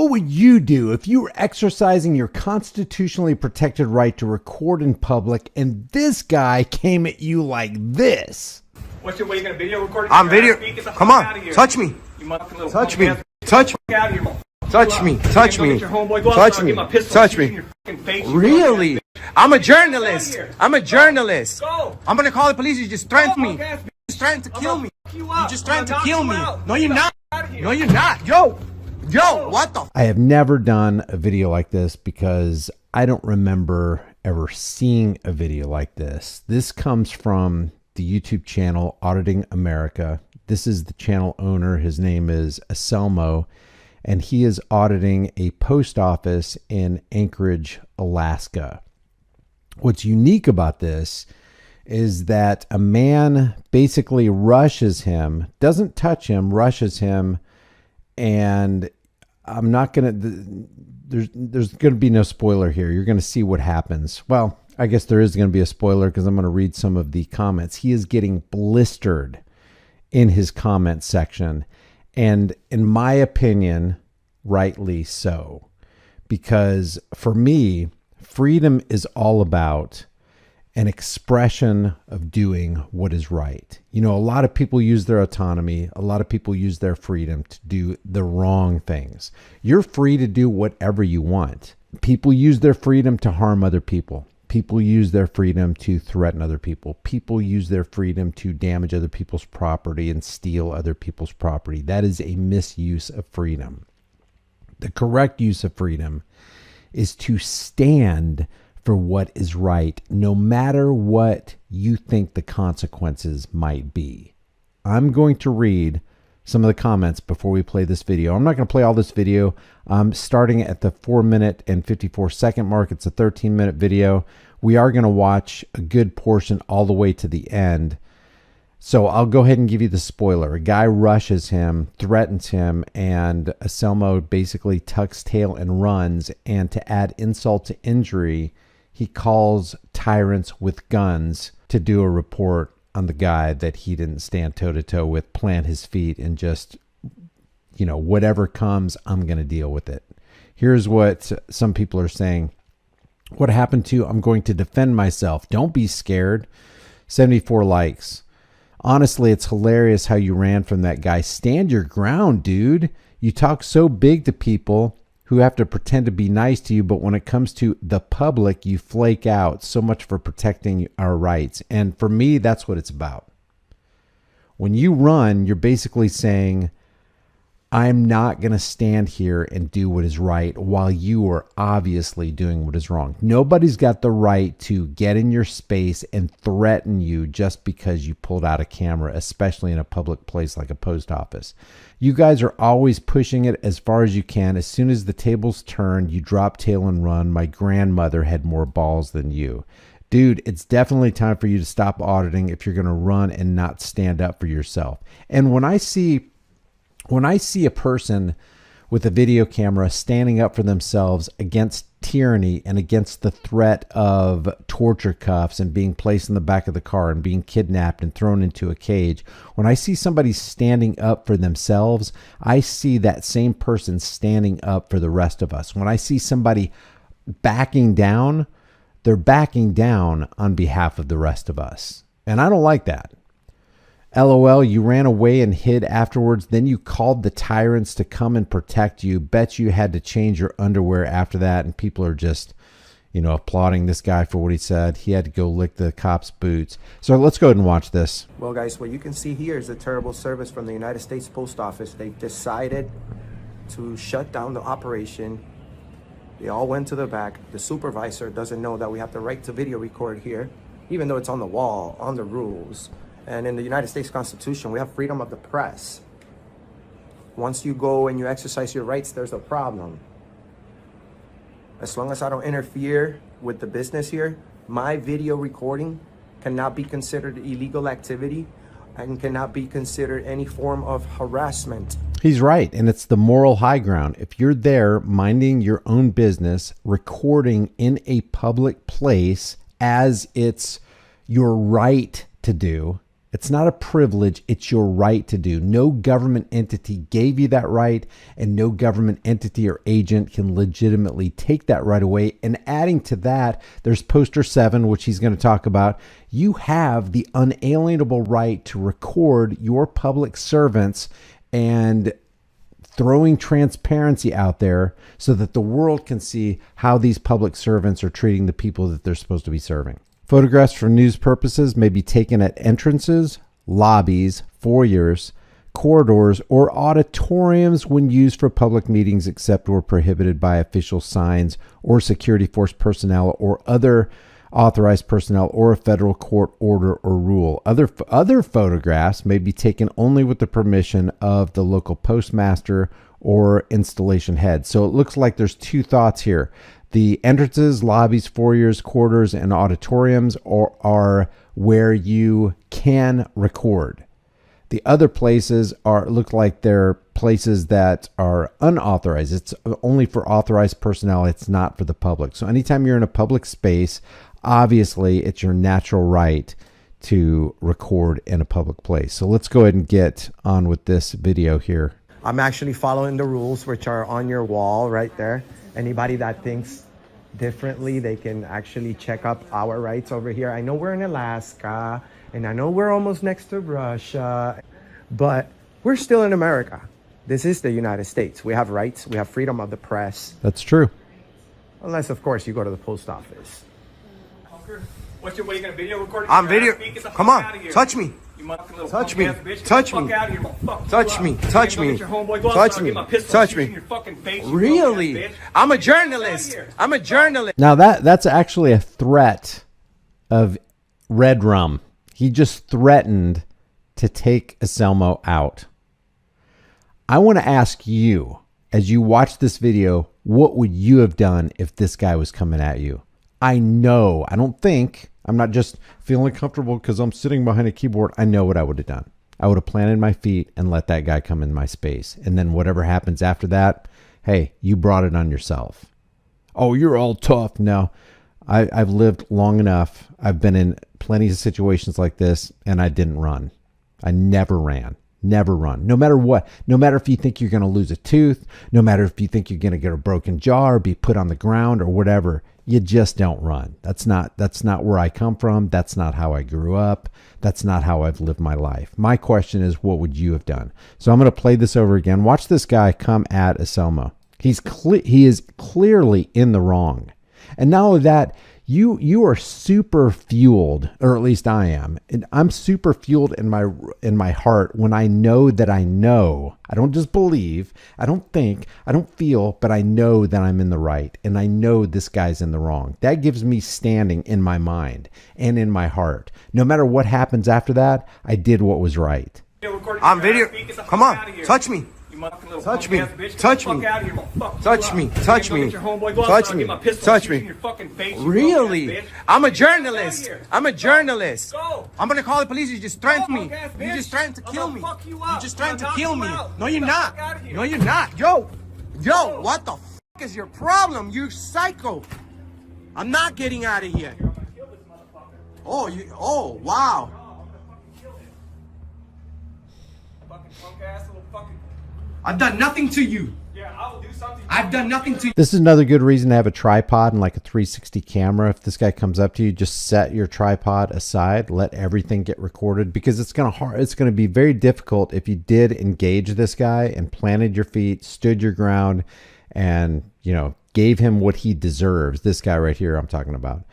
What would you do if you were exercising your constitutionally protected right to record in public and this guy came at you like this? What's your way? You gonna video record? I'm video. Come on, touch me. Touch me. Touch me. Touch me. Touch me. Touch me. Touch me. Really? I'm a journalist. I'm a journalist. I'm gonna call the police. You just threatened me. You just threatened to kill me. You just threatened to kill me. No, you're not. No, you're not. Yo, what the? I have never done a video like this because I don't remember ever seeing a video like this. This comes from the YouTube channel Auditing America. This is the channel owner. His name is Anselmo, and he is auditing a post office in Anchorage, Alaska. What's unique about this is that a man basically rushes him, doesn't touch him, rushes him, and I'm not going to, there's going to be no spoiler here. You're going to see what happens. Well, I guess there is going to be a spoiler because I'm going to read some of the comments. He is getting blistered in his comment section. And in my opinion, rightly so. Because for me, freedom is all about an expression of doing what is right. You know, a lot of people use their autonomy. A lot of people use their freedom to do the wrong things. You're free to do whatever you want. People use their freedom to harm other people. People use their freedom to threaten other people. People use their freedom to damage other people's property and steal other people's property. That is a misuse of freedom. The correct use of freedom is to stand for what is right, no matter what you think the consequences might be. I'm going to read some of the comments before we play this video. I'm not going to play all this video. I'm starting at the 4-minute and 54-second mark. It's a 13-minute video. We are going to watch a good portion all the way to the end. So I'll go ahead and give you the spoiler. A guy rushes him, threatens him, and Anselmo basically tucks tail and runs. And to add insult to injury, he calls Tyrants with guns to do a report on the guy that he didn't stand toe-to-toe with, plant his feet, and just, you know, whatever comes, I'm going to deal with it. Here's what some people are saying. What happened to, I'm going to defend myself. Don't be scared. 74 likes. Honestly, it's hilarious how you ran from that guy. Stand your ground, dude. You talk so big to people who have to pretend to be nice to you, but when it comes to the public, you flake out. So much for protecting our rights. And for me, that's what it's about. When you run, you're basically saying, I'm not going to stand here and do what is right while you are obviously doing what is wrong. Nobody's got the right to get in your space and threaten you just because you pulled out a camera, especially in a public place like a post office. You guys are always pushing it as far as you can. As soon as the tables turn, you drop tail and run. My grandmother had more balls than you. Dude, it's definitely time for you to stop auditing if you're going to run and not stand up for yourself. And when I see a person with a video camera standing up for themselves against tyranny and against the threat of torture cuffs and being placed in the back of the car and being kidnapped and thrown into a cage, when I see somebody standing up for themselves, I see that same person standing up for the rest of us. When I see somebody backing down, they're backing down on behalf of the rest of us. And I don't like that. LOL, you ran away and hid afterwards. Then you called the Tyrants to come and protect you. Bet you had to change your underwear after that. And people are just, you know, applauding this guy for what he said. He had to go lick the cops' boots. So let's go ahead and watch this. Well, guys, what you can see here is a terrible service from the United States Post Office. They decided to shut down the operation. They all went to the back. The supervisor doesn't know that we have the right to video record here, even though it's on the wall, on the rules. And in the United States Constitution, we have freedom of the press. Once you go and you exercise your rights, there's a problem. As long as I don't interfere with the business here, my video recording cannot be considered illegal activity and cannot be considered any form of harassment. He's right, and it's the moral high ground. If you're there minding your own business, recording in a public place as it's your right to do, It's not a privilege. It's your right to do. No government entity gave you that right, and no government entity or agent can legitimately take that right away. And adding to that, there's poster 7, which he's going to talk about. You have the unalienable right to record your public servants and throwing transparency out there so that the world can see how these public servants are treating the people that they're supposed to be serving. Photographs for news purposes may be taken at entrances, lobbies, foyers, corridors, or auditoriums when used for public meetings except where prohibited by official signs or security force personnel or other authorized personnel or a federal court order or rule. Other photographs may be taken only with the permission of the local postmaster or installation head. So it looks like there's two thoughts here. The entrances, lobbies, foyers, corridors, and auditoriums are where you can record. The other places look like they're places that are unauthorized. It's only for authorized personnel. It's not for the public. So anytime you're in a public space, obviously it's your natural right to record in a public place. So let's go ahead and get on with this video here. I'm actually following the rules, which are on your wall right there. Anybody that thinks differently, they can actually check up our rights over here. I know we're in Alaska, and I know we're almost next to Russia, but we're still in America. This is the United States. We have rights. We have freedom of the press. That's true. Unless, of course, you go to the post office. What are you going to video record? I'm video. Come on, touch me. Touch me. Touch me. Touch me. Touch me. Touch me. Touch me. Really? I'm a journalist. I'm a journalist. Now that's actually a threat of Red Rum. He just threatened to take Anselmo out. I want to ask you, as you watch this video, what would you have done if this guy was coming at you? I'm not just feeling comfortable because I'm sitting behind a keyboard. I know what I would have done. I would have planted my feet and let that guy come in my space. And then whatever happens after that, hey, you brought it on yourself. Oh, you're all tough. No, I've lived long enough. I've been in plenty of situations like this, and I didn't run. I never ran. Never run. No matter what. No matter if you think you're going to lose a tooth, no matter if you think you're going to get a broken jaw or be put on the ground or whatever, you just don't run. That's not where I come from. That's not how I grew up. That's not how I've lived my life. My question is, what would you have done? So I'm going to play this over again. Watch this guy come at Anselmo. He is clearly in the wrong. And not only that, you are super fueled, or at least I am. And I'm super fueled in my heart when I know that I know. I don't just believe, I don't think, I don't feel, but I know that I'm in the right. And I know this guy's in the wrong. That gives me standing in my mind and in my heart. No matter what happens after that, I did what was right. I'm video. Come on, touch me. Touch me. Touch me. Touch me. Touch me. Touch me. Touch me. Really? I'm a journalist. I'm a journalist. I'm gonna call the police. You just threatened me. You just threatened to kill me. You just threatened to kill me. No, you're not. No, you're not. Yo, what the f is your problem? You psycho. I'm not getting out of here. Oh, wow. I've done nothing to you. Yeah, I will do something. I've done nothing to you. This is another good reason to have a tripod and like a 360 camera. If this guy comes up to you, just set your tripod aside, let everything get recorded, because it's going to be very difficult if you did engage this guy and planted your feet, stood your ground, and, gave him what he deserves. This guy right here I'm talking about.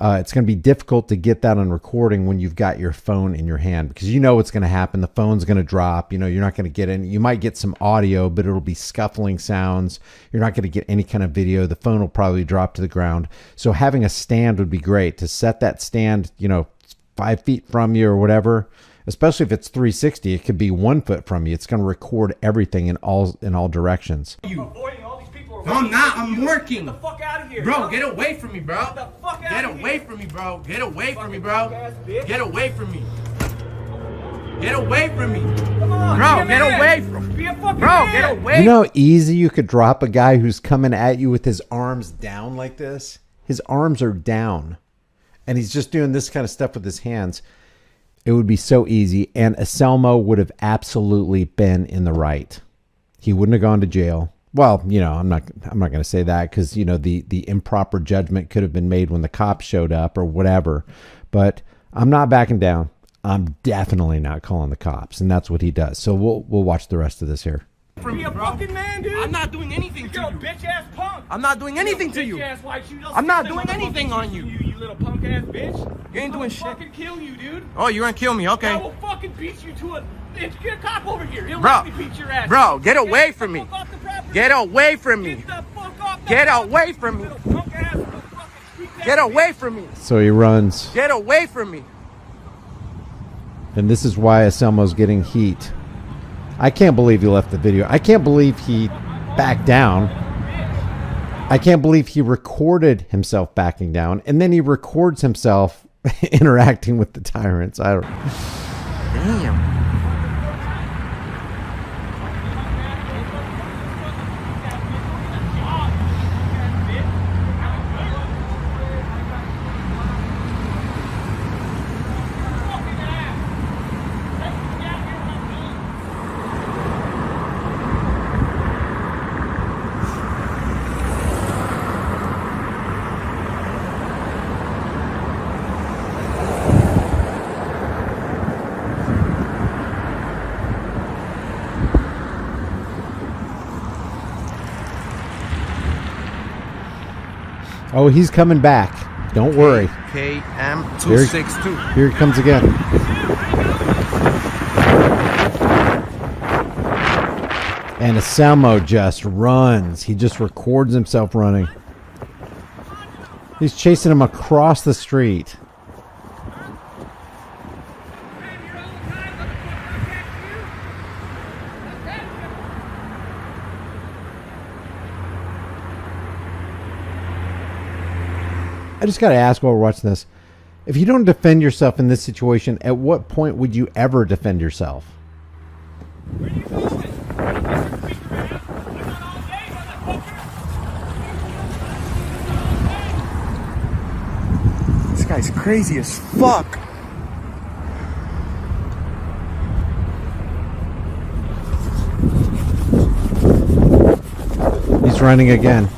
It's going to be difficult to get that on recording when you've got your phone in your hand, because you know what's going to happen. The phone's going to drop. You're not going to get any. You might get some audio, but it'll be scuffling sounds. You're not going to get any kind of video. The phone will probably drop to the ground. So having a stand would be great to set that stand, 5 feet from you or whatever. Especially if it's 360, it could be 1 foot from you. It's going to record everything in all directions. No, I'm not. I'm working. Get the fuck out of here. Bro, get away from me, bro. Get the fuck out of here. Get away from me, bro. Get away from me, bro. Get away from me. Get away from me. Come on, bro, get away from me. Be a fucking bro, man. get away. You know how easy you could drop a guy who's coming at you with his arms down like this? His arms are down. And he's just doing this kind of stuff with his hands. It would be so easy, and Anselmo would have absolutely been in the right. He wouldn't have gone to jail. Well, you know, I'm not going to say that because, you know, the improper judgment could have been made when the cops showed up or whatever. But I'm not backing down. I'm definitely not calling the cops, and that's what he does. So we'll watch the rest of this here. Be a fucking man, dude. I'm not doing anything to You're a you. bitch ass punk. I'm not doing anything to you. Bitch ass white shoe. I'm not doing anything on you. You little punk ass bitch. You ain't doing shit. I'll fucking kill you, dude. Oh, you're gonna kill me? I Okay. will fucking beat you to a. Get a cop over here. He'll Bro. let me beat your ass. Bro, get away from me. Get the fuck off the property. Get away from me. Get the fuck off the Get property, away from me. you little punk ass, little fucking street ass Get bitch. away from me. So he runs. Get away from me. And this is why Anselmo's getting heat. I can't believe he left the video. I can't believe he backed down. I can't believe he recorded himself backing down. And then he records himself interacting with the tyrants. I don't. Damn. Oh, he's coming back. Don't worry. KM262. Here he comes again. And Anselmo just runs. He just records himself running. He's chasing him across the street. I just got to ask while we're watching this. If you don't defend yourself in this situation, at what point would you ever defend yourself? Where are you going? Get your speaker ass. I'm not all day, motherfucker. This guy's crazy as fuck. He's running again.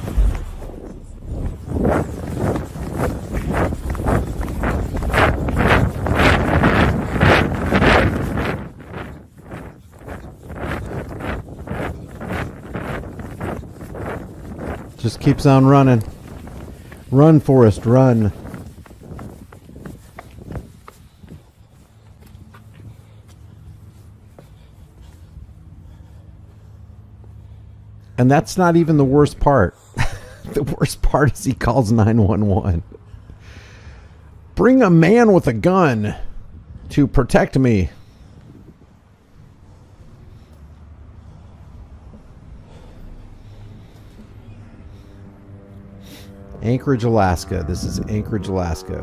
Just keeps on running. Run, Forrest, run. And that's not even the worst part. The worst part is he calls 911. Bring a man with a gun to protect me. Anchorage, Alaska. This is Anchorage, Alaska.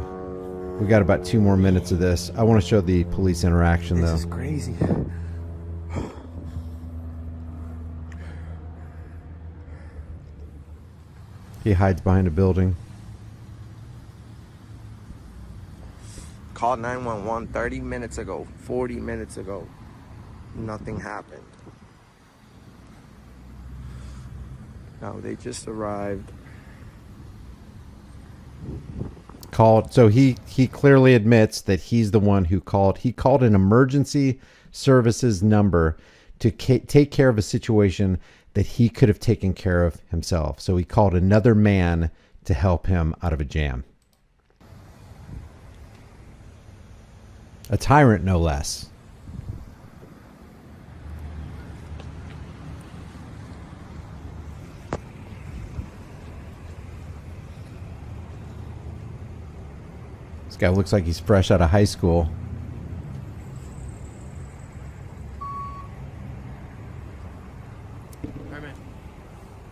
We got about 2 more minutes of this. I want to show the police interaction, though. This is crazy. He hides behind a building. Called 911 30 minutes ago, 40 minutes ago. Nothing happened. Now they just arrived. Called. So he clearly admits that he's the one who called. He called an emergency services number to take care of a situation that he could have taken care of himself. So he called another man to help him out of a jam. A tyrant, no less. This guy looks like he's fresh out of high school. Alright, man.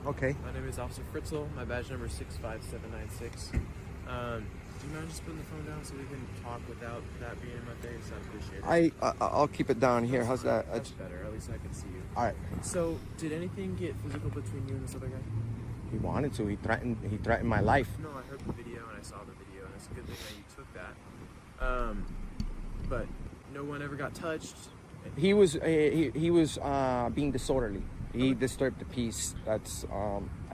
Okay. My name is Officer Fritzl. My badge number is 65796. Do you mind just putting the phone down so we can talk without that being in my face? I'd appreciate it. I'll keep it down here. How's that? That's better. At least I can see you. All right. So, did anything get physical between you and this other guy? He wanted to. He threatened my life. No, I heard the video and I saw the video, and it's a good thing that you took that. But no one ever got touched. He was being disorderly. He disturbed the peace. That's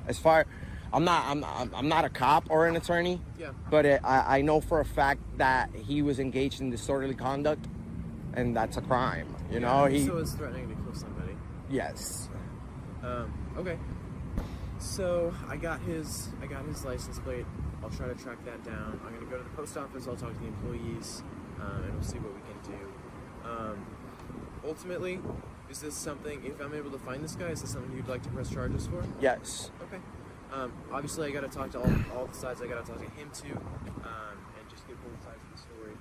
as far. I'm not a cop or an attorney. Yeah. But I know for a fact that he was engaged in disorderly conduct, and that's a crime. You know, he. So it's threatening to kill somebody. Yes. Okay. So I got his license plate. I'll try to track that down. I'm gonna go to the post office. I'll talk to the employees, and we'll see what we can do. Ultimately, is this something? If I'm able to find this guy, is this something you'd like to press charges for? Yes. Okay. Obviously, I got to talk to all the sides. I got to talk to him too, and just get both sides of the story.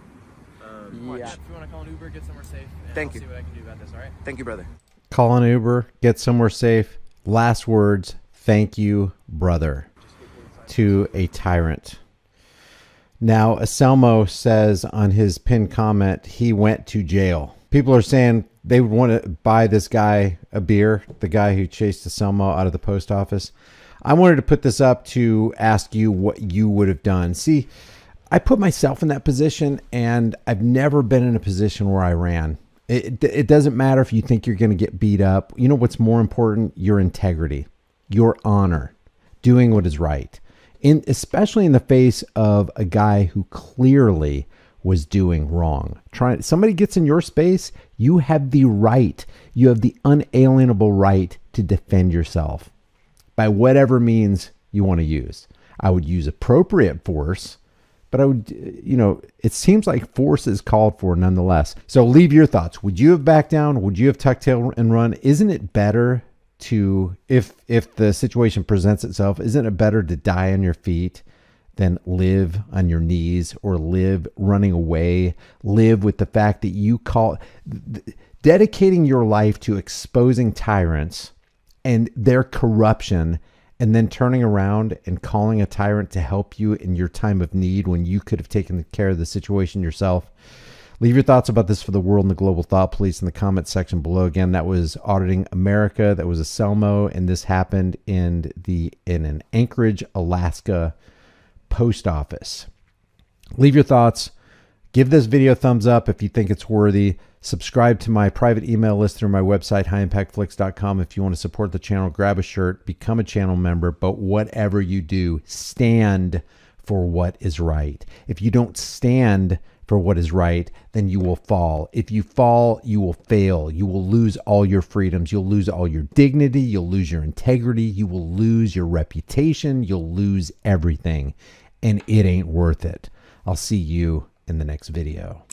Yeah. If you want to call an Uber, get somewhere safe. And Thank I'll you. See what I can do about this. All right. Thank you, brother. Call an Uber, get somewhere safe. Last words, thank you, brother, to a tyrant. Now, Aselmo says on his pinned comment, he went to jail. People are saying they would want to buy this guy a beer, the guy who chased Aselmo out of the post office. I wanted to put this up to ask you what you would have done. See, I put myself in that position, and I've never been in a position where I ran. It doesn't matter if you think you're going to get beat up. You know what's more important? Your integrity, your honor, doing what is right. Especially in the face of a guy who clearly was doing wrong. Somebody gets in your space, you have the right, you have the unalienable right to defend yourself by whatever means you want to use. I would use appropriate force, but I would, it seems like force is called for nonetheless. So leave your thoughts. Would you have backed down? Would you have tucked tail and run? Isn't it better to, if the situation presents itself, isn't it better to die on your feet than live on your knees or live running away, live with the fact that dedicating your life to exposing tyrants and their corruption, and then turning around and calling a tyrant to help you in your time of need when you could have taken care of the situation yourself. Leave your thoughts about this for the world and the global thought police in the comment section below. Again, that was Auditing America. That was Aselmo, and this happened in an Anchorage, Alaska post office. Leave your thoughts. Give this video a thumbs up if you think it's worthy. Subscribe to my private email list through my website, highimpactflix.com. If you want to support the channel, grab a shirt, become a channel member. But whatever you do, stand for what is right. If you don't stand for what is right, then you will fall. If you fall, you will fail. You will lose all your freedoms. You'll lose all your dignity. You'll lose your integrity. You will lose your reputation. You'll lose everything. And it ain't worth it. I'll see you in the next video.